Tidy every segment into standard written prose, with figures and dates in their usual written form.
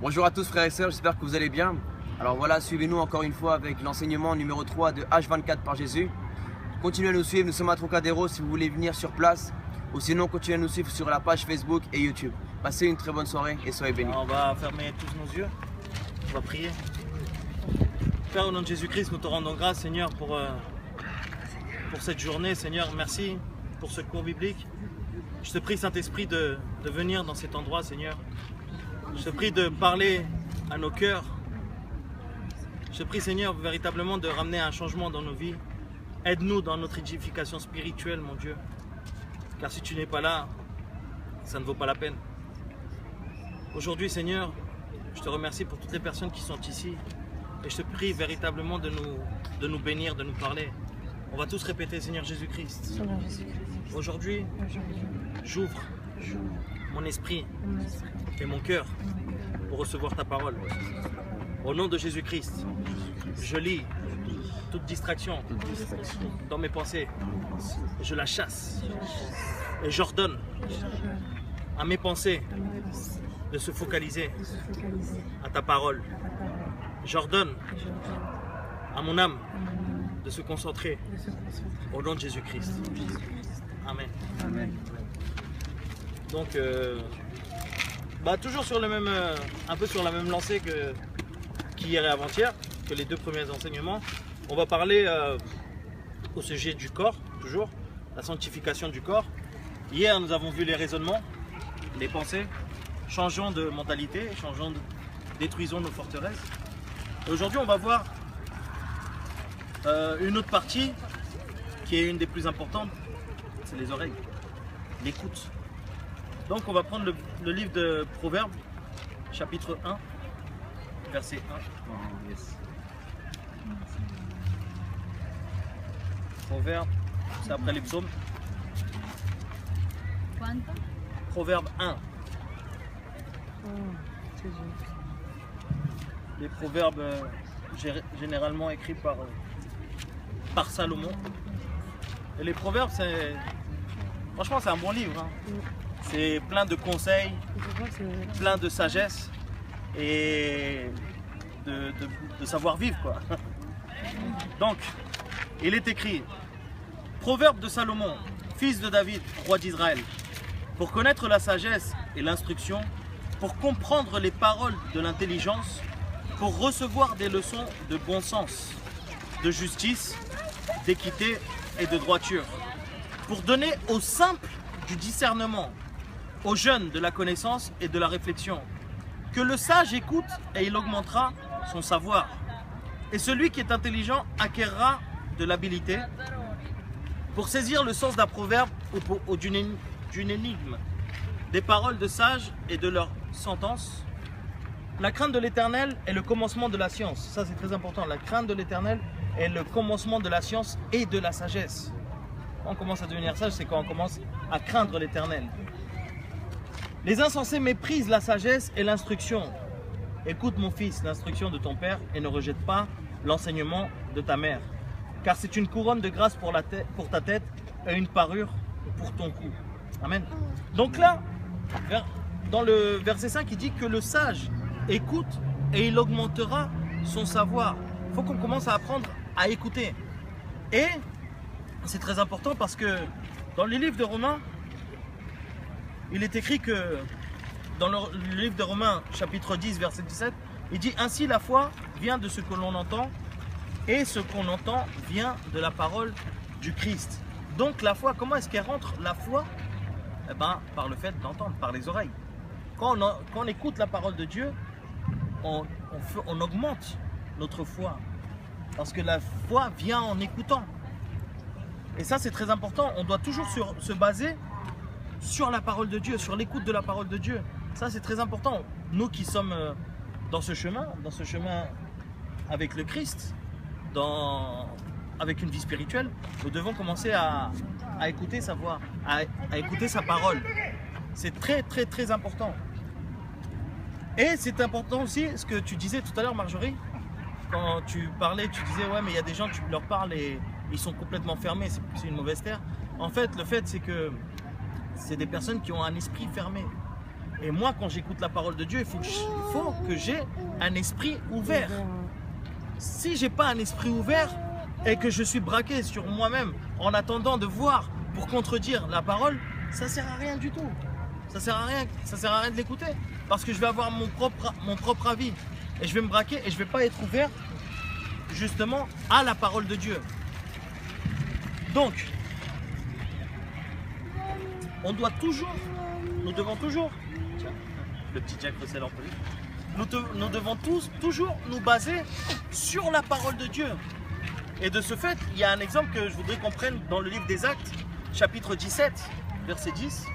Bonjour à tous frères et sœurs, j'espère que vous allez bien. Alors voilà, suivez-nous encore une fois avec l'enseignement numéro 3 de H24 par Jésus. Continuez à nous suivre, nous sommes à Trocadéro si vous voulez venir sur place. Ou sinon, continuez à nous suivre sur la page Facebook et YouTube. Passez une très bonne soirée et soyez bénis. On va fermer tous nos yeux, on va prier. Père, au nom de Jésus-Christ, nous te rendons grâce, Seigneur, pour cette journée. Seigneur, merci pour ce cours biblique. Je te prie, Saint-Esprit, de venir dans cet endroit, Seigneur. Je te prie de parler à nos cœurs. Je te prie, Seigneur, véritablement de ramener un changement dans nos vies. Aide-nous dans notre édification spirituelle, mon Dieu. Car si tu n'es pas là, ça ne vaut pas la peine. Aujourd'hui, Seigneur, je te remercie pour toutes les personnes qui sont ici. Et je te prie véritablement de nous bénir, de nous parler. On va tous répéter, Seigneur Jésus-Christ. Aujourd'hui, j'ouvre mon esprit et mon cœur pour recevoir ta parole. Au nom de Jésus-Christ, je lis toute distraction dans mes pensées. Je la chasse et j'ordonne à mes pensées de se focaliser à ta parole. J'ordonne à mon âme de se concentrer au nom de Jésus-Christ. Amen. Amen. Donc, toujours sur le même, un peu sur la même lancée qu'hier et avant-hier, que les deux premiers enseignements. On va parler au sujet du corps, toujours, la sanctification du corps. Hier, nous avons vu les raisonnements, les pensées. Changeons de mentalité, détruisons nos forteresses. Et aujourd'hui, on va voir une autre partie qui est une des plus importantes, c'est les oreilles, l'écoute. Donc on va prendre le livre de Proverbes, chapitre 1, verset 1. Oh, yes. Proverbes, c'est après les psaumes. Proverbe 1. Les proverbes généralement écrits par Salomon. Et les proverbes, franchement, c'est un bon livre. Hein. C'est plein de conseils, plein de sagesse et de savoir-vivre, quoi. Donc, il est écrit, Proverbe de Salomon, fils de David, roi d'Israël, pour connaître la sagesse et l'instruction, pour comprendre les paroles de l'intelligence, pour recevoir des leçons de bon sens, de justice, d'équité et de droiture, pour donner aux simples du discernement, aux jeunes de la connaissance et de la réflexion. Que le sage écoute et il augmentera son savoir. Et celui qui est intelligent acquérera de l'habileté pour saisir le sens d'un proverbe ou d'une énigme, des paroles de sages et de leurs sentences. La crainte de l'Éternel est le commencement de la science. Ça, c'est très important. La crainte de l'Éternel est le commencement de la science et de la sagesse. Quand on commence à devenir sage, c'est quand on commence à craindre l'Éternel. Les insensés méprisent la sagesse et l'instruction. Écoute mon fils, l'instruction de ton père et ne rejette pas l'enseignement de ta mère. Car c'est une couronne de grâce pour ta tête et une parure pour ton cou. Amen. Donc là, dans le verset 5, il dit que le sage écoute et il augmentera son savoir. Il faut qu'on commence à apprendre à écouter. Et c'est très important parce que dans le livre de Romains, il est écrit que dans le livre de Romains, chapitre 10, verset 17, il dit « Ainsi la foi vient de ce que l'on entend, et ce qu'on entend vient de la parole du Christ. » Donc la foi, comment est-ce qu'elle rentre? La foi, eh ben, par le fait d'entendre, par les oreilles. Quand on écoute la parole de Dieu, on augmente notre foi. Parce que la foi vient en écoutant. Et ça, c'est très important. On doit toujours se baser sur la parole de Dieu, sur l'écoute de la parole de Dieu. Ça, c'est très important. Nous qui sommes dans ce chemin avec le Christ, avec une vie spirituelle, nous devons commencer à écouter sa voix, à écouter sa parole. C'est très, très, très important. Et c'est important aussi ce que tu disais tout à l'heure, Marjorie, quand tu parlais, tu disais ouais, mais il y a des gens, tu leur parles et ils sont complètement fermés, c'est une mauvaise terre. En fait, le fait, c'est que c'est des personnes qui ont un esprit fermé. Et moi, quand j'écoute la parole de Dieu, il faut que j'ai un esprit ouvert. Si j'ai pas un esprit ouvert et que je suis braqué sur moi-même en attendant de voir pour contredire la parole, ça sert à rien du tout. Ça sert à rien de l'écouter. Parce que je vais avoir mon propre avis. Et je vais me braquer et je vais pas être ouvert justement à la parole de Dieu. Donc, nous devons toujours, tiens, le petit Jack Russell en plus, nous devons toujours nous baser sur la parole de Dieu. Et de ce fait, il y a un exemple que je voudrais qu'on prenne dans le livre des Actes, chapitre 17, verset 10.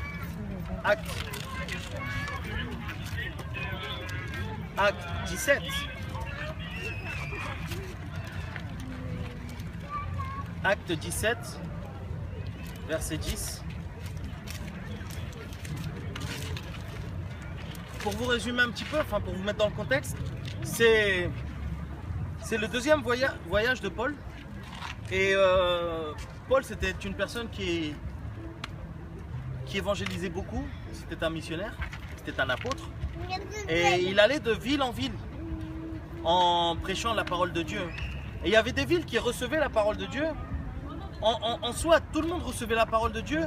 Actes 17. Acte 17, verset 10. Pour vous résumer un petit peu, enfin pour vous mettre dans le contexte, c'est le deuxième voyage de Paul. Et Paul, c'était une personne qui évangélisait beaucoup. C'était un missionnaire, c'était un apôtre. Et il allait de ville en ville en prêchant la parole de Dieu. Et il y avait des villes qui recevaient la parole de Dieu. En soi, tout le monde recevait la parole de Dieu.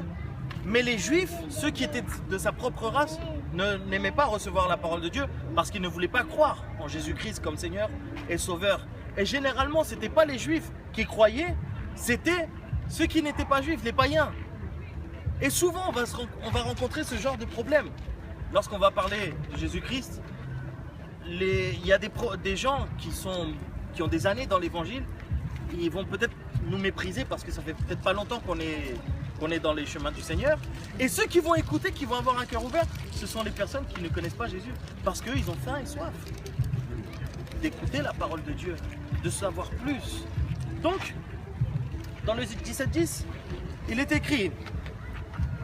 Mais les Juifs, ceux qui étaient de sa propre race, n'aimaient pas recevoir la parole de Dieu parce qu'ils ne voulaient pas croire en Jésus-Christ comme Seigneur et Sauveur. Et généralement, ce n'était pas les Juifs qui croyaient, c'était ceux qui n'étaient pas Juifs, les païens. Et souvent, on va rencontrer ce genre de problème. Lorsqu'on va parler de Jésus-Christ, il y a des gens qui ont des années dans l'évangile, ils vont peut-être nous mépriser parce que ça fait peut-être pas longtemps qu'on est dans les chemins du Seigneur. Et ceux qui vont écouter, qui vont avoir un cœur ouvert, ce sont les personnes qui ne connaissent pas Jésus. Parce qu'eux, ils ont faim et soif d'écouter la parole de Dieu, de savoir plus. Donc, dans le 17-10, il est écrit: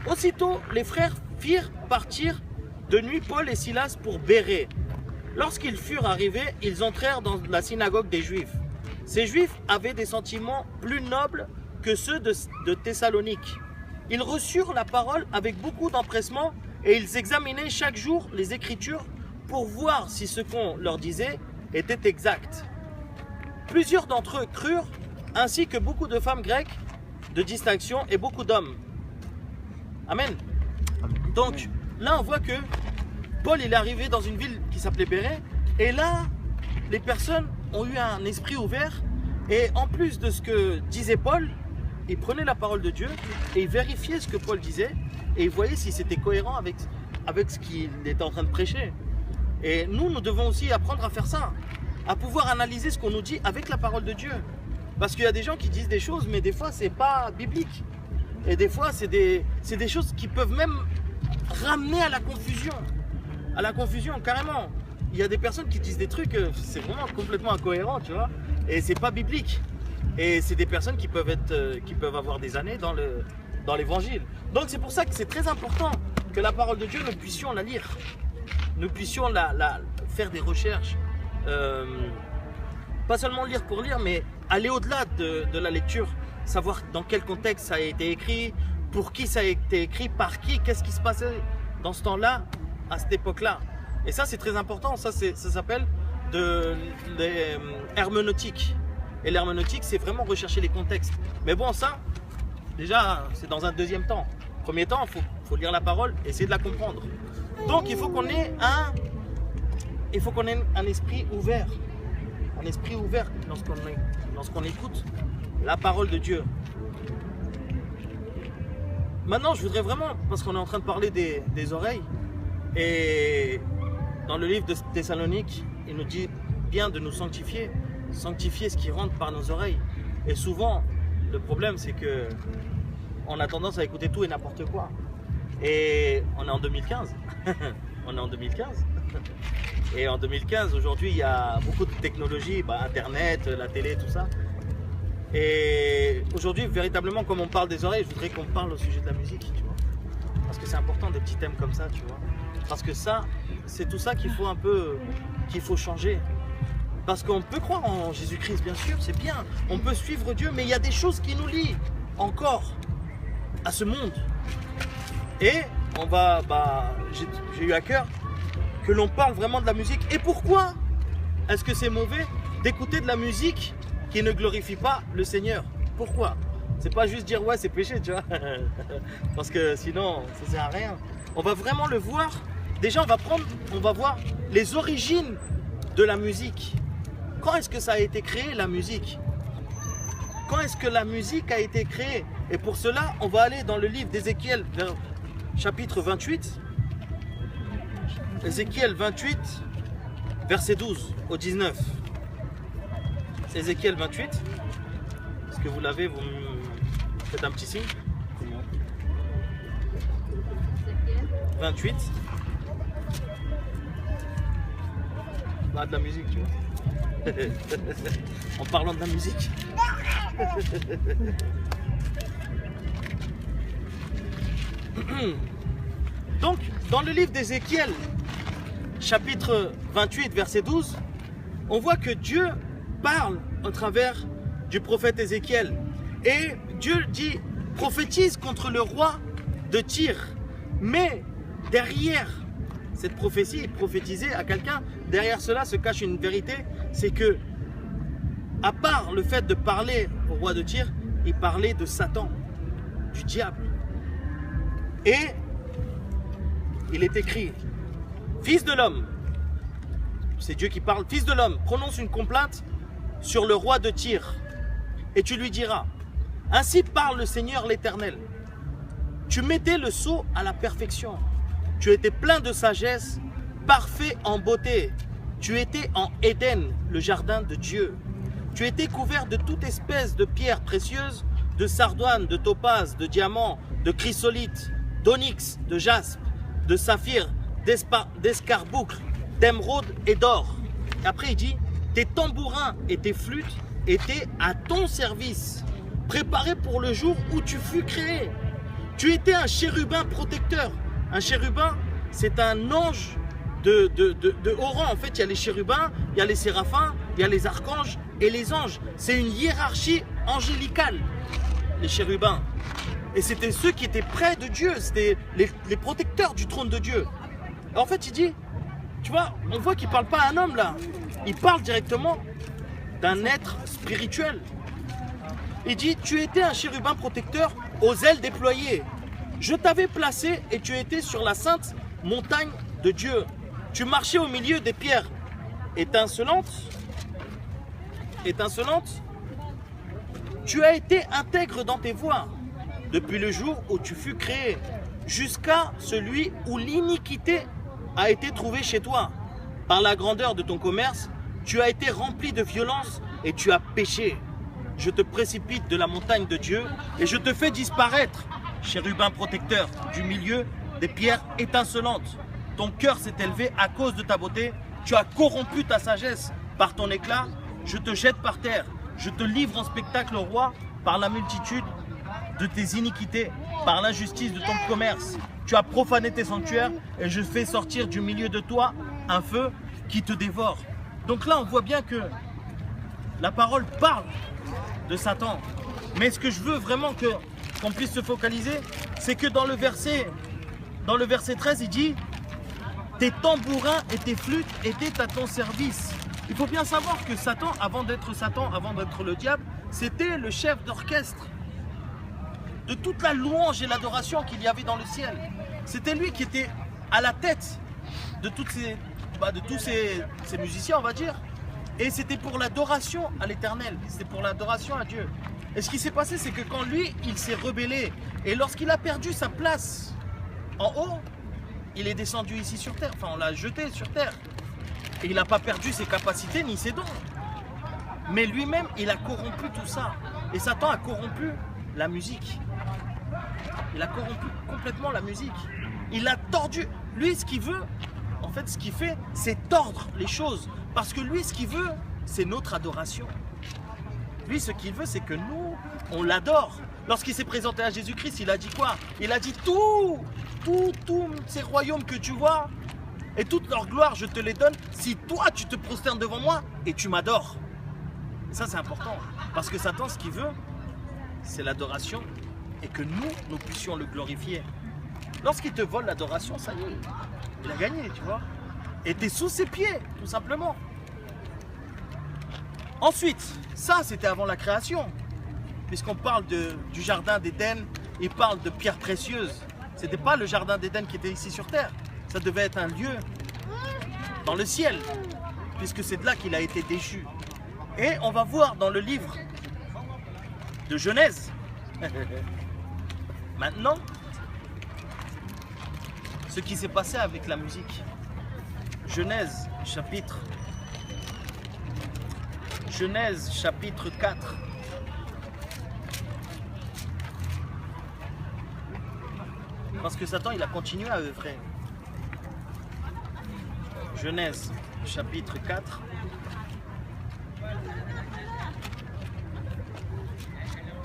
aussitôt, les frères firent partir de nuit Paul et Silas pour Bérée. Lorsqu'ils furent arrivés, ils entrèrent dans la synagogue des Juifs. Ces Juifs avaient des sentiments plus nobles que ceux de Thessalonique. Ils reçurent la parole avec beaucoup d'empressement et ils examinaient chaque jour les Écritures pour voir si ce qu'on leur disait était exact. Plusieurs d'entre eux crurent, ainsi que beaucoup de femmes grecques de distinction et beaucoup d'hommes. Amen. Donc là on voit que Paul il est arrivé dans une ville qui s'appelait Bérée et là les personnes ont eu un esprit ouvert et en plus de ce que disait Paul, ils prenaient la parole de Dieu et ils vérifiaient ce que Paul disait et ils voyaient si c'était cohérent avec ce qu'il était en train de prêcher. Et nous devons aussi apprendre à faire ça, à pouvoir analyser ce qu'on nous dit avec la parole de Dieu. Parce qu'il y a des gens qui disent des choses, mais des fois c'est pas biblique. Et des fois c'est des choses qui peuvent même ramener à la confusion. À la confusion, carrément. Il y a des personnes qui disent des trucs, c'est vraiment complètement incohérent, tu vois. Et c'est pas biblique. Et c'est des personnes qui peuvent avoir des années dans l'évangile. Donc c'est pour ça que c'est très important que la parole de Dieu, nous puissions la lire. Nous puissions faire des recherches. Pas seulement lire pour lire, mais aller au-delà de la lecture. Savoir dans quel contexte ça a été écrit, pour qui ça a été écrit, par qui, qu'est-ce qui se passait dans ce temps-là, à cette époque-là. Et ça c'est très important, ça s'appelle de l'herméneutique. Et l'herméneutique c'est vraiment rechercher les contextes. Mais bon ça, déjà c'est dans un deuxième temps. Premier temps, il faut lire la parole et essayer de la comprendre. Donc il faut qu'on ait un esprit ouvert. Un esprit ouvert lorsqu'on écoute la parole de Dieu. Maintenant je voudrais vraiment, parce qu'on est en train de parler des oreilles, et dans le livre de Thessalonique, il nous dit bien de nous sanctifier ce qui rentre par nos oreilles. Et souvent, le problème c'est que on a tendance à écouter tout et n'importe quoi. Et on est en 2015. On est en 2015. Et en 2015, aujourd'hui, il y a beaucoup de technologies, Internet, la télé, tout ça. Et aujourd'hui, véritablement, comme on parle des oreilles, je voudrais qu'on parle au sujet de la musique, tu vois. Parce que c'est important, des petits thèmes comme ça, tu vois. Parce que ça, c'est tout ça qu'il faut changer. Parce qu'on peut croire en Jésus-Christ, bien sûr, c'est bien. On peut suivre Dieu, mais il y a des choses qui nous lient encore à ce monde. Et j'ai eu à cœur que l'on parle vraiment de la musique. Et pourquoi est-ce que c'est mauvais d'écouter de la musique qui ne glorifie pas le Seigneur? Pourquoi? C'est pas juste dire ouais c'est péché, tu vois. Parce que sinon ça sert à rien. On va vraiment le voir. Déjà on va voir les origines de la musique. Quand est-ce que ça a été créé, la musique? Quand est-ce que la musique a été créée? Et pour cela, on va aller dans le livre d'Ézéchiel, chapitre 28. Ézéchiel 28, verset 12 au 19. C'est Ézéchiel 28. Est-ce que vous l'avez? Vous me faites un petit signe. 28. On a de la musique, tu vois. En parlant de la musique. Donc, dans le livre d'Ézéchiel, chapitre 28, verset 12, on voit que Dieu parle au travers du prophète Ézéchiel. Et Dieu dit, prophétise contre le roi de Tyr. Mais derrière cette prophétie, il prophétisait à quelqu'un, derrière cela se cache une vérité, c'est que, à part le fait de parler au roi de Tyr, il parlait de Satan, du diable. Et il est écrit, fils de l'homme, c'est Dieu qui parle, fils de l'homme, prononce une complainte sur le roi de Tyr, et tu lui diras, ainsi parle le Seigneur l'Éternel, tu mettais le sceau à la perfection, tu étais plein de sagesse, parfait en beauté, tu étais en Éden, le jardin de Dieu. Tu étais couvert de toute espèce de pierres précieuses, de sardoine, de topaze, de diamant, de chrysolite, d'onyx, de jaspe, de saphir, d'escarboucle, d'émeraude et d'or. Et après il dit, tes tambourins et tes flûtes étaient à ton service, préparés pour le jour où tu fus créé. Tu étais un chérubin protecteur. Un chérubin, c'est un ange de haut rang. En fait, il y a les chérubins, il y a les séraphins, il y a les archanges et les anges. C'est une hiérarchie angélicale, les chérubins. Et c'était ceux qui étaient près de Dieu, c'était les protecteurs du trône de Dieu. En fait, il dit, tu vois, on voit qu'il ne parle pas à un homme là. Il parle directement d'un être spirituel. Il dit, tu étais un chérubin protecteur aux ailes déployées. Je t'avais placé et tu étais sur la sainte montagne de Dieu. Tu marchais au milieu des pierres étincelantes. Tu as été intègre dans tes voies depuis le jour où tu fus créé, jusqu'à celui où l'iniquité a été trouvée chez toi. Par la grandeur de ton commerce, tu as été rempli de violence et tu as péché. Je te précipite de la montagne de Dieu et je te fais disparaître, chérubin protecteur, du milieu des pierres étincelantes. Ton cœur s'est élevé à cause de ta beauté, tu as corrompu ta sagesse par ton éclat, je te jette par terre, je te livre en spectacle au roi par la multitude de tes iniquités, par l'injustice de ton commerce. Tu as profané tes sanctuaires et je fais sortir du milieu de toi un feu qui te dévore. Donc là, on voit bien que la parole parle de Satan. Mais ce que je veux vraiment qu'on puisse se focaliser, c'est que dans le verset 13, il dit « Tes tambourins et tes flûtes étaient à ton service ». Il faut bien savoir que Satan, avant d'être le diable, c'était le chef d'orchestre de toute la louange et l'adoration qu'il y avait dans le ciel. C'était lui qui était à la tête de tous ces musiciens, on va dire. Et c'était pour l'adoration à l'Éternel, c'était pour l'adoration à Dieu. Et ce qui s'est passé, c'est que quand lui, il s'est rebellé, et lorsqu'il a perdu sa place en haut, il est descendu ici sur terre, enfin on l'a jeté sur terre. Et il n'a pas perdu ses capacités ni ses dons. Mais lui-même, il a corrompu tout ça. Et Satan a corrompu la musique. Il a corrompu complètement la musique. Il a tordu. Lui, ce qu'il veut, en fait, ce qu'il fait, c'est tordre les choses. Parce que lui, ce qu'il veut, c'est notre adoration. Lui, ce qu'il veut, c'est que nous, on l'adore. Lorsqu'il s'est présenté à Jésus-Christ, il a dit quoi? Il a dit tous ces royaumes que tu vois et toute leur gloire, je te les donne si toi, tu te prosternes devant moi et tu m'adores. Ça, c'est important. Parce que Satan, ce qu'il veut, c'est l'adoration et que nous puissions le glorifier. Lorsqu'il te vole l'adoration, ça y est, il a gagné, tu vois. Et t'es sous ses pieds, tout simplement. Ensuite, ça c'était avant la création. Puisqu'on parle du jardin d'Éden, il parle de pierres précieuses. C'était pas le jardin d'Éden qui était ici sur terre. Ça devait être un lieu dans le ciel, puisque c'est de là qu'il a été déchu. Et on va voir dans le livre de Genèse, maintenant, ce qui s'est passé avec la musique. Genèse chapitre 4. Parce que Satan, il a continué à œuvrer. Genèse chapitre 4.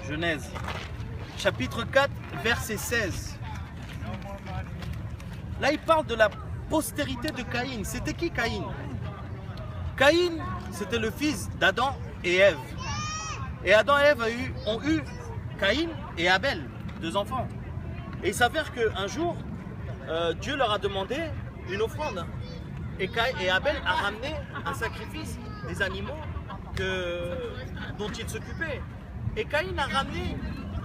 Genèse chapitre 4, verset 16. Là, il parle de la postérité de Caïn. C'était qui Caïn? Caïn, c'était le fils d'Adam et Ève. Et Adam et Ève ont eu Caïn et Abel, 2 enfants. Et il s'avère qu'un jour, Dieu leur a demandé une offrande. Et Abel a ramené un sacrifice des animaux dont il s'occupait. Et Caïn a ramené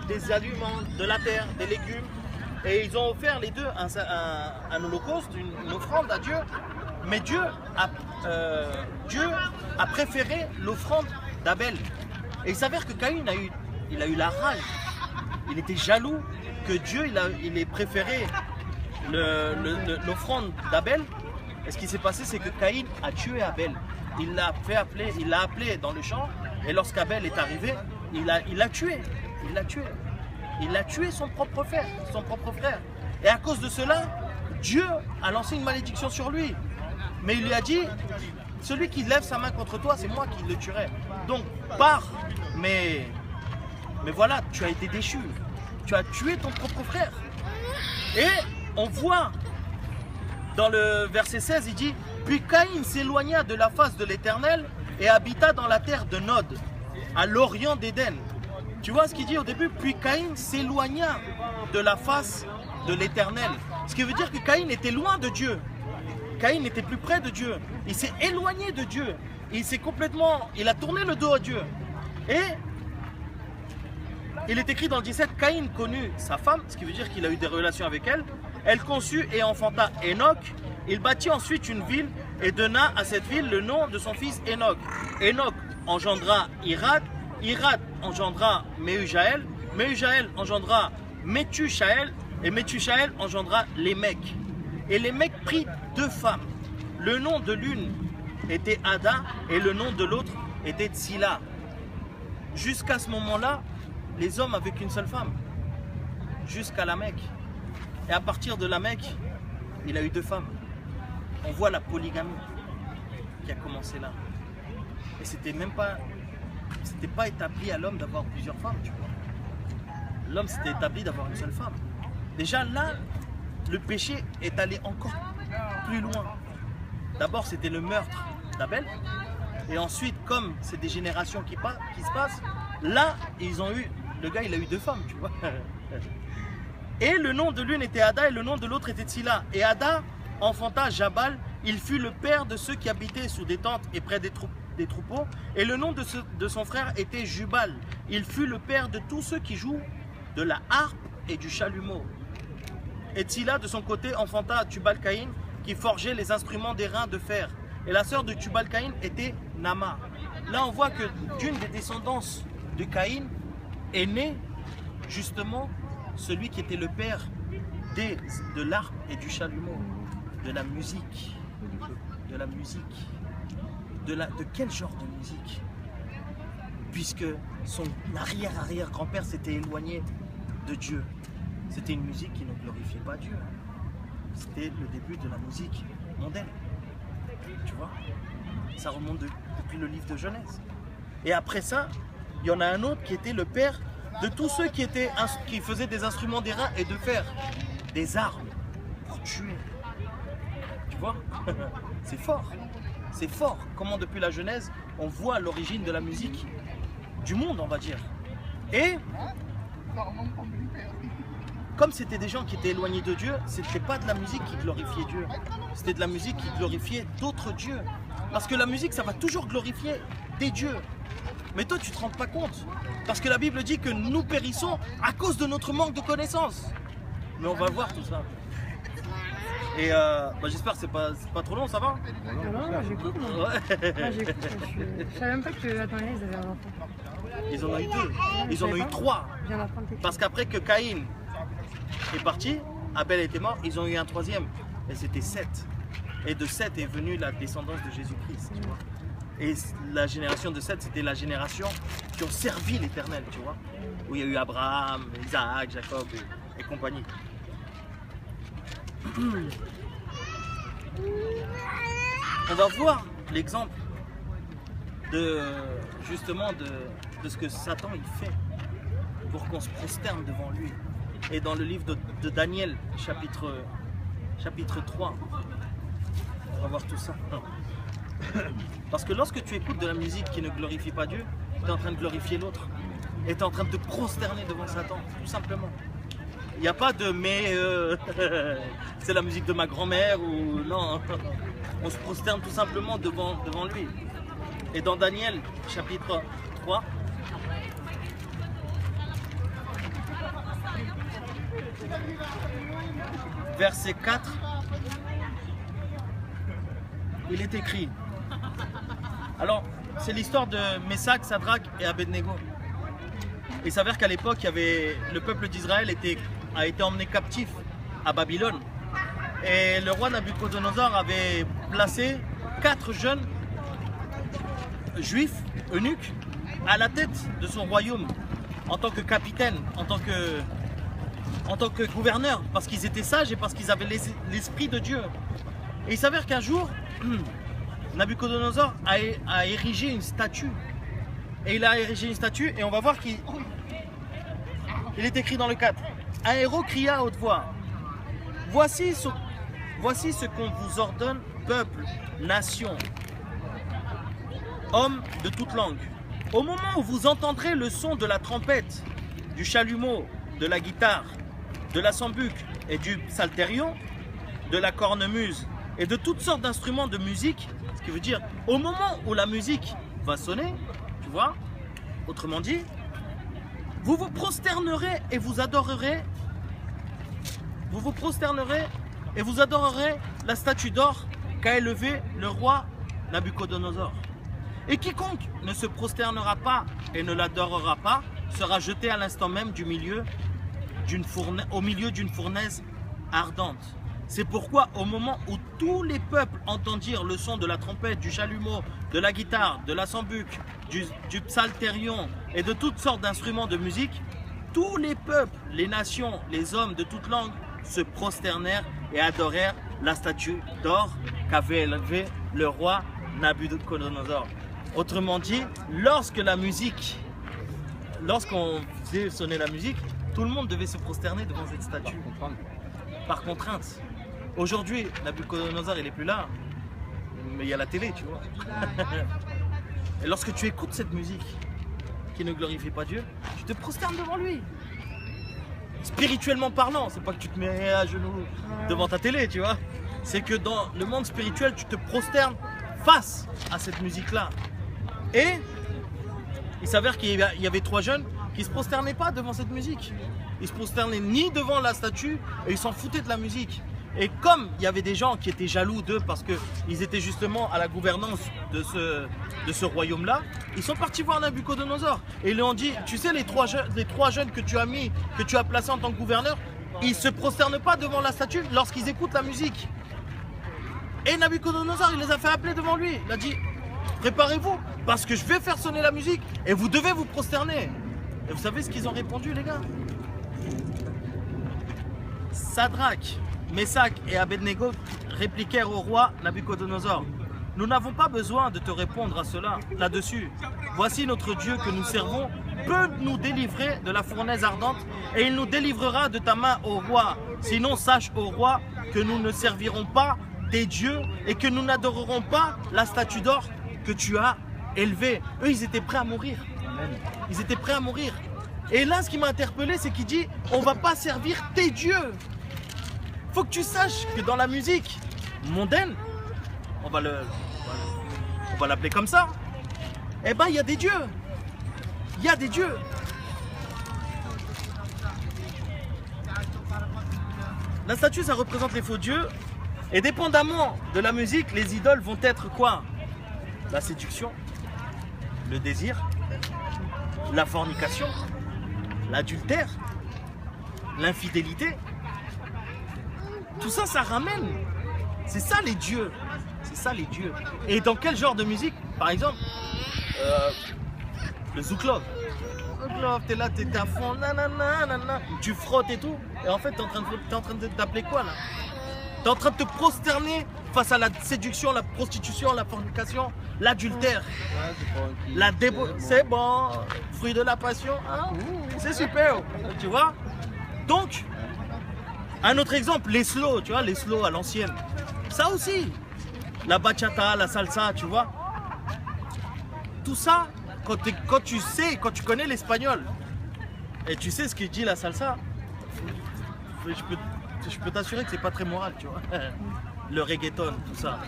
des aliments, de la terre, des légumes. Et ils ont offert les deux un holocauste, une offrande à Dieu. Mais Dieu a préféré l'offrande d'Abel. Et il s'avère que Caïn il a eu la rage. Il était jaloux que Dieu il ait préféré l'offrande d'Abel. Et ce qui s'est passé, c'est que Caïn a tué Abel. Il l'a appelé dans le champ. Et lorsqu'Abel est arrivé, il l'a tué. Il a tué son propre frère. Et à cause de cela, Dieu a lancé une malédiction sur lui. Mais il lui a dit, celui qui lève sa main contre toi, c'est moi qui le tuerai. Donc, pars. Mais voilà, tu as été déchu. Tu as tué ton propre frère. Et on voit dans le verset 16, il dit, puis Caïn s'éloigna de la face de l'Éternel et habita dans la terre de Nod, à l'orient d'Éden. Tu vois ce qu'il dit au début? Puis Caïn s'éloigna de la face de l'Éternel. Ce qui veut dire que Caïn était loin de Dieu. Caïn n'était plus près de Dieu. Il s'est éloigné de Dieu. Il a tourné le dos à Dieu. Et il est écrit dans le 17, Caïn connut sa femme, ce qui veut dire qu'il a eu des relations avec elle. Elle conçut et enfanta Enoch. Il bâtit ensuite une ville et donna à cette ville le nom de son fils Enoch. Enoch engendra Irad. Irad engendra Méhujaël. Méhujaël engendra Méthushaël. Et Méthushaël engendra Lémec. Et Lémec prit 2 femmes. Le nom de l'une était Ada et le nom de l'autre était Tsila. Jusqu'à ce moment-là, les hommes avaient qu'une seule femme. Jusqu'à Lamec. Et à partir de Lamec, il a eu 2 femmes. On voit la polygamie qui a commencé là. Et c'était pas établi à l'homme d'avoir plusieurs femmes, tu vois. L'homme s'était établi d'avoir une seule femme. Déjà là, le péché est allé encore plus loin. D'abord, c'était le meurtre d'Abel. Et ensuite, comme c'est des générations qui se passent, là, le gars, il a eu 2 femmes, tu vois. Et le nom de l'une était Ada et le nom de l'autre était Tsila. Et Ada enfanta Jabal. Il fut le père de ceux qui habitaient sous des tentes et près des troupeaux. Et le nom de son frère était Jubal. Il fut le père de tous ceux qui jouent de la harpe et du chalumeau. Et Tsila, de son côté, enfanta Tubal-Caïn, qui forgeait les instruments d'airain de fer. Et la sœur de Tubal-Caïn était Nama. Là, on voit que d'une des descendances de Caïn est né justement celui qui était le père de l'harpe et du chalumeau, de la musique. De quel genre de musique? Puisque son arrière-arrière-grand-père s'était éloigné de Dieu. C'était une musique qui ne glorifiait pas Dieu. C'était le début de la musique mondaine. Tu vois? Ça remonte depuis le livre de Genèse. Et après ça, il y en a un autre qui était le père de tous ceux qui faisaient des instruments d'airain et de fer, des armes pour tuer. Tu vois? C'est fort. C'est fort. Comment depuis la Genèse, on voit l'origine de la musique du monde, on va dire. Et comme c'était des gens qui étaient éloignés de Dieu, c'était pas de la musique qui glorifiait Dieu. C'était de la musique qui glorifiait d'autres dieux. Parce que la musique, ça va toujours glorifier des dieux. Mais toi, tu te rends pas compte. Parce que la Bible dit que nous périssons à cause de notre manque de connaissances. Mais on va voir tout ça. Et j'espère que c'est pas trop long, ça va? Non, j'écoute. J'écoute. Je savais même pas que Nathanaël, ils avaient un enfant. Ils en ont eu 2. Ils en ont eu 3. Je viens d'apprendre quelque chose. Parce qu'après que Caïn est parti, Abel était mort, ils ont eu un 3e. Et c'était 7. Et de 7 est venue la descendance de Jésus-Christ, tu vois. Et la génération de 7, c'était la génération qui ont servi l'Éternel, tu vois. Où il y a eu Abraham, Isaac, Jacob et compagnie. On va voir l'exemple de ce que Satan il fait pour qu'on se prosterne devant lui. Et dans le livre de Daniel, chapitre 3, on va voir tout ça. Parce que lorsque tu écoutes de la musique qui ne glorifie pas Dieu, tu es en train de glorifier l'autre. Et tu es en train de te prosterner devant Satan, tout simplement. Il n'y a pas de mais c'est la musique de ma grand-mère ou non. On se prosterne tout simplement devant lui. Et dans Daniel, chapitre 3, verset 4, il est écrit. Alors, c'est l'histoire de Meshach, Sadrach et Abednego. Il s'avère qu'à l'époque, le peuple d'Israël a été emmené captif à Babylone. Et le roi Nabuchodonosor avait placé 4 jeunes juifs, eunuques, à la tête de son royaume, en tant que capitaine, en tant que gouverneur, parce qu'ils étaient sages et parce qu'ils avaient l'esprit de Dieu. Et il s'avère qu'un jour, Nabuchodonosor a érigé une statue. Et il a érigé une statue et on va voir qu'il est écrit dans le 4. Un héros cria à haute voix. Voici ce qu'on vous ordonne, peuple, nation, hommes de toute langue. Au moment où vous entendrez le son de la trompette, du chalumeau, de la guitare, de la sambuc et du psalterion, de la cornemuse et de toutes sortes d'instruments de musique, ce qui veut dire au moment où la musique va sonner, tu vois, autrement dit, vous vous prosternerez et vous adorerez la statue d'or qu'a élevée le roi Nabuchodonosor. Et quiconque ne se prosternera pas et ne l'adorera pas sera jeté à l'instant même au milieu d'une fournaise ardente. C'est pourquoi au moment où tous les peuples entendirent le son de la trompette, du chalumeau, de la guitare, de la sambuc, du psalterion et de toutes sortes d'instruments de musique, tous les peuples, les nations, les hommes de toute langue se prosternèrent et adorèrent la statue d'or qu'avait élevée le roi Nabuchodonosor. Autrement dit, lorsqu'on faisait sonner la musique, tout le monde devait se prosterner devant cette statue. Par contrainte. Aujourd'hui, Nabuchodonosor, il n'est plus là, mais il y a la télé, tu vois. Et lorsque tu écoutes cette musique qui ne glorifie pas Dieu, tu te prosternes devant lui. Spirituellement parlant, c'est pas que tu te mets à genoux devant ta télé, tu vois. C'est que dans le monde spirituel, tu te prosternes face à cette musique-là. Et il s'avère qu'il y avait 3 jeunes qui ne se prosternaient pas devant cette musique. Ils se prosternaient ni devant la statue et ils s'en foutaient de la musique. Et comme il y avait des gens qui étaient jaloux d'eux parce qu'ils étaient justement à la gouvernance de ce royaume-là, ils sont partis voir Nabuchodonosor. Et ils lui ont dit, tu sais les trois jeunes que tu as placés en tant que gouverneur, ils ne se prosternent pas devant la statue lorsqu'ils écoutent la musique. Et Nabuchodonosor, il les a fait appeler devant lui. Il a dit, préparez-vous parce que je vais faire sonner la musique et vous devez vous prosterner. Et vous savez ce qu'ils ont répondu, les gars? Sadrach, Meshach et Abednego répliquèrent au roi Nabuchodonosor. Nous n'avons pas besoin de te répondre à cela, là-dessus. Voici notre Dieu que nous servons peut nous délivrer de la fournaise ardente et il nous délivrera de ta main, ô roi. Sinon, sache, ô roi, que nous ne servirons pas tes dieux et que nous n'adorerons pas la statue d'or que tu as élevée. Eux, ils étaient prêts à mourir. Ils étaient prêts à mourir. Et là, ce qui m'a interpellé, c'est qu'il dit, on va pas servir tes dieux. Faut que tu saches que dans la musique mondaine, on va l'appeler comme ça, eh ben, il y a des dieux. Il y a des dieux. La statue, ça représente les faux dieux. Et dépendamment de la musique, les idoles vont être quoi? La séduction, le désir, la fornication, l'adultère, l'infidélité. Tout ça, ça ramène. C'est ça les dieux. C'est ça les dieux. Et dans quel genre de musique? Par exemple, le Zouklov. Zouklov, t'es là, t'es à fond, nanana, nanana. Tu frottes et tout. Et en fait, t'es en train de t'appeler quoi là? T'es en train de te prosterner face à la séduction, la prostitution, la fornication, l'adultère, la débo... C'est bon, fruit de la passion, hein? C'est super, tu vois? Donc, un autre exemple, les slow, tu vois, les slow à l'ancienne. Ça aussi, la bachata, la salsa, tu vois? Tout ça, quand tu connais l'espagnol, et tu sais ce que dit la salsa, je peux t'assurer que c'est pas très moral, tu vois. Le reggaeton, tout ça.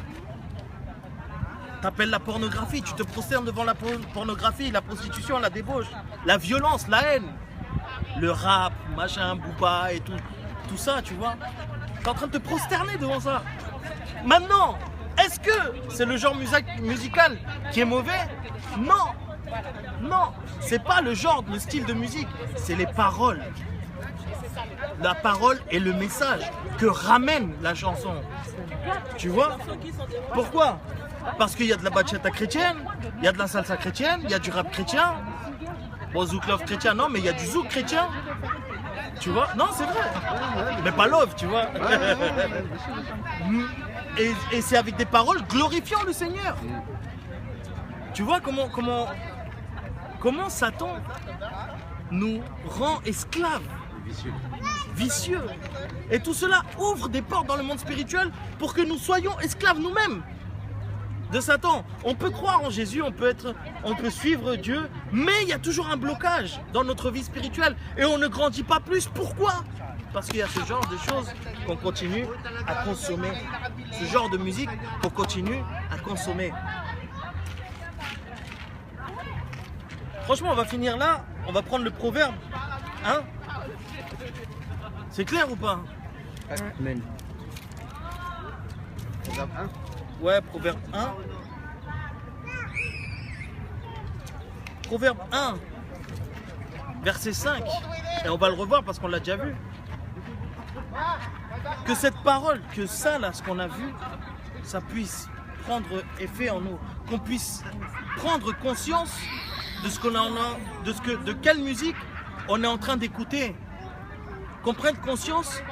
T'appelles la pornographie, tu te prosternes devant la pornographie, la prostitution, la débauche, la violence, la haine. Le rap, machin, booba et tout. Tout ça, tu vois. T'es en train de te prosterner devant ça. Maintenant, est-ce que c'est le genre musical qui est mauvais? Non. Non, c'est pas le genre, le style de musique, c'est les paroles. La parole et le message que ramène la chanson. Tu vois? Pourquoi? Parce qu'il y a de la bachata chrétienne, il y a de la salsa chrétienne, il y a du rap chrétien. Bon, zouk love chrétien, non, mais il y a du zouk chrétien. Tu vois? Non, c'est vrai. Mais pas love, tu vois. Et c'est avec des paroles glorifiant le Seigneur. Tu vois comment Satan nous rend esclaves, vicieux. Et tout cela ouvre des portes dans le monde spirituel pour que nous soyons esclaves nous-mêmes de Satan. On peut croire en Jésus, on peut suivre Dieu, mais il y a toujours un blocage dans notre vie spirituelle et on ne grandit pas plus. Pourquoi? Parce qu'il y a ce genre de choses qu'on continue à consommer, ce genre de musique qu'on continue à consommer. Franchement, on va finir là, on va prendre le proverbe, hein? C'est clair ou pas? Amen. Proverbe 1. Ouais, Proverbe 1. Proverbe 1, verset 5. Et on va le revoir parce qu'on l'a déjà vu. Que cette parole, que ça là, ce qu'on a vu, ça puisse prendre effet en nous. Qu'on puisse prendre conscience de ce qu'on a, de quelle musique on est en train d'écouter. Qu'on prenne conscience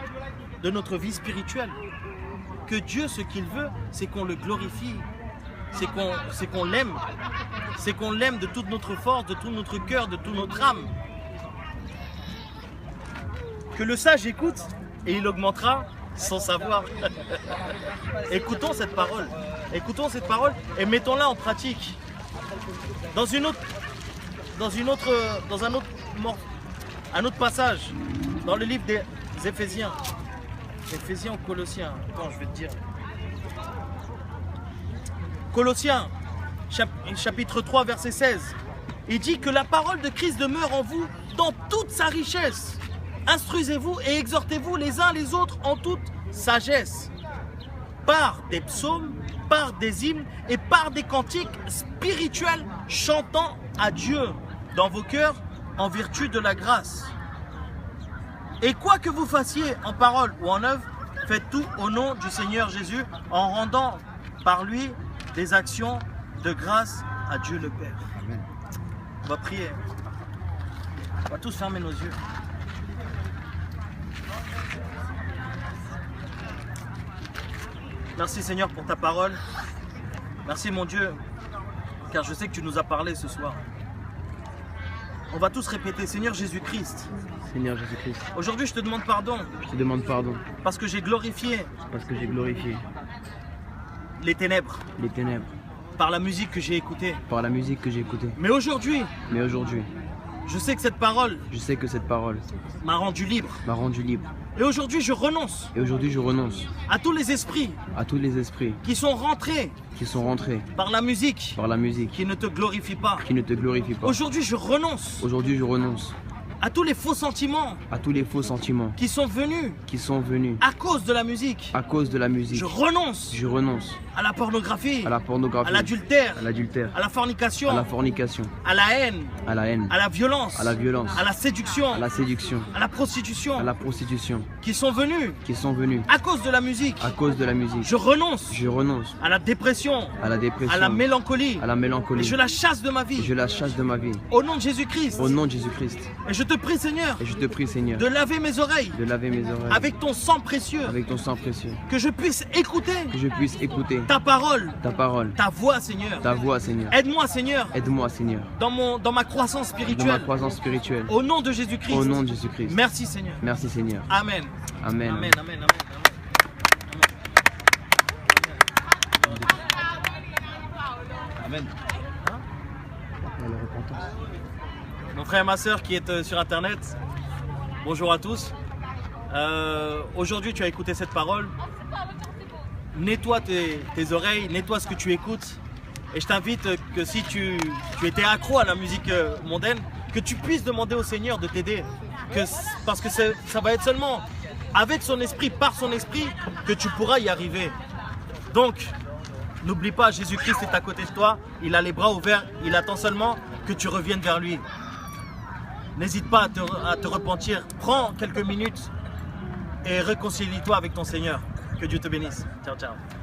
de notre vie spirituelle. Que Dieu, ce qu'il veut, c'est qu'on le glorifie. C'est qu'on l'aime. C'est qu'on l'aime de toute notre force, de tout notre cœur, de toute notre âme. Que le sage écoute et il augmentera son savoir. Écoutons cette parole. Écoutons cette parole et mettons-la en pratique. Dans un autre passage, dans le livre des Éphésiens. Éphésiens ou Colossiens? Attends, je vais te dire. Colossiens, chapitre 3, verset 16. Il dit que la parole de Christ demeure en vous dans toute sa richesse. Instruisez-vous et exhortez-vous les uns les autres en toute sagesse, par des psaumes, par des hymnes et par des cantiques spirituels chantant à Dieu dans vos cœurs en vertu de la grâce. Et quoi que vous fassiez en parole ou en œuvre, faites tout au nom du Seigneur Jésus en rendant par lui des actions de grâce à Dieu le Père. Amen. On va prier. On va tous fermer nos yeux. Merci Seigneur pour ta parole. Merci mon Dieu, car je sais que tu nous as parlé ce soir. On va tous répéter, Seigneur Jésus-Christ. Seigneur Jésus-Christ, Aujourd'hui je te demande pardon je te demande pardon parce que j'ai glorifié parce que j'ai glorifié les ténèbres les ténèbres par la musique que j'ai écoutée. par la musique que j'ai écoutée. Mais aujourd'hui, Mais aujourd'hui, Je sais que cette parole Je sais que cette parole m'a rendu libre. m'a rendu libre. Et aujourd'hui, je renonce Et aujourd'hui, je renonce à tous les esprits à tous les esprits qui sont rentrés qui sont rentrés par la musique, par la musique, qui ne te glorifient pas. qui ne te glorifient pas. Aujourd'hui, je renonce Aujourd'hui, je renonce à tous les faux sentiments à tous les faux sentiments qui sont venus qui sont venus à cause de la musique. à cause de la musique. Je renonce Je renonce à la pornographie, à la pornographie, à l'adultère, à l'adultère, à la fornication, à la fornication, à la haine, à la haine, à la violence, à la violence, à la séduction, à la séduction, à la prostitution, à la prostitution, qui sont venus qui sont venus à cause de la musique. à cause de la musique. Je renonce Je renonce à la dépression, à la dépression, à la mélancolie, à la et mélancolie. je la chasse de ma vie. Je la chasse de ma vie. Au nom de Jésus-Christ. Au nom de Jésus-Christ. Et je te prie, Seigneur, Et je te prie, Seigneur, de laver mes oreilles de laver mes oreilles avec ton sang précieux, avec ton sang précieux. que je puisse écouter Que je puisse écouter ta parole, ta parole, ta voix, Seigneur. ta voix, Seigneur. Aide-moi, Seigneur, Aide-moi, Seigneur, dans ma croissance dans ma spirituelle. croissance spirituelle. Au nom de Jésus-Christ. Au nom de Jésus-Christ. Merci, Seigneur. Merci, Seigneur. Amen. Amen. Amen, amen, amen. Amen. Mon frère et ma soeur qui est sur internet, bonjour à tous. Aujourd'hui tu as écouté cette parole. Nettoie tes oreilles, nettoie ce que tu écoutes. Et je t'invite que si tu étais accro à la musique mondaine, que tu puisses demander au Seigneur de t'aider. Parce que ça va être seulement avec son esprit, par son esprit, que tu pourras y arriver. Donc, n'oublie pas, Jésus-Christ est à côté de toi, il a les bras ouverts, il attend seulement que tu reviennes vers lui. N'hésite pas à te repentir, prends quelques minutes et réconcilie-toi avec ton Seigneur. Que Dieu te bénisse. Ciao, ciao.